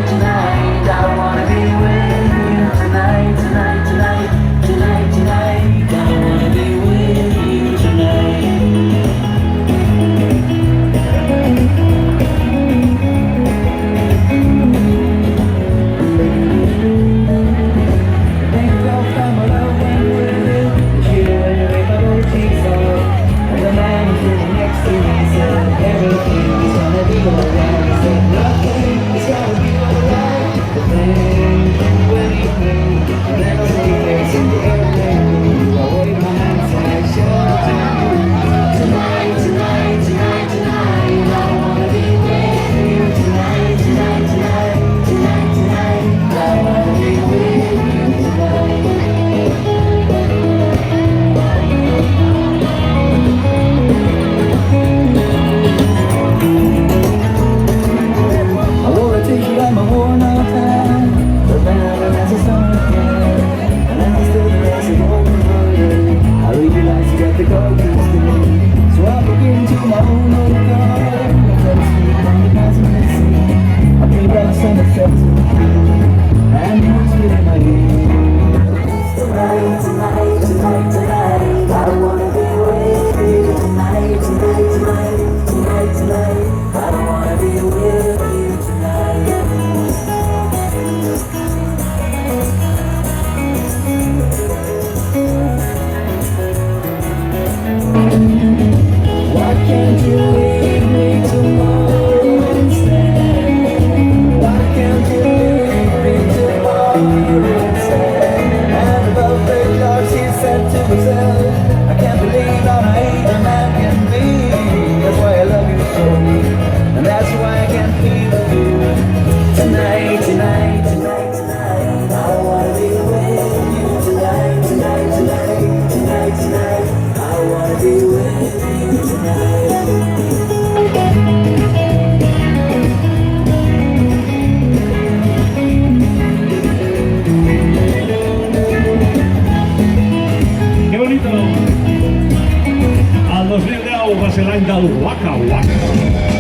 tonight, I wanna be with you tonight, tonight, tonight, tonight, tonight, I wanna be with you tonight. Think of my love when we're with you, and you make my whole cheeks off, and the man who's sitting next to me said everything's gonna be alright. He said nothing is gonna be alright. The thing when you think, and then I'll take place in the airplane. I'll wave my hands like shelter. Tonight, tonight, tonight, tonight, I wanna be with you tonight, tonight, tonight, tonight, tonight, I wanna be with you tonight. I wanna take you like my worn out hand, but now as a summer can, and I'm still the rest of open hearted. I realize you got the cold to stay, so I begin to my own old garden. I fell asleep on the passenger seat. I think I was sunset to and you whispered in my ear. Tonight, tonight, tonight, tonight, I wanna be with you tonight, tonight, tonight, tonight, tonight, I wanna be with you tonight. Why can't you leave me tomorrow instead? Why can't you leave me tomorrow instead? And the birthday clock, she said to herself, I can't believe how naive a man can be. That's why I love you so, and that's why I can't feel you. Tonight, tonight, tonight, tonight, I wanna be with you tonight, tonight, tonight, tonight, tonight, I wanna be with you tonight. Que bonito. Al 2010 va ser l'any del Waka Waka.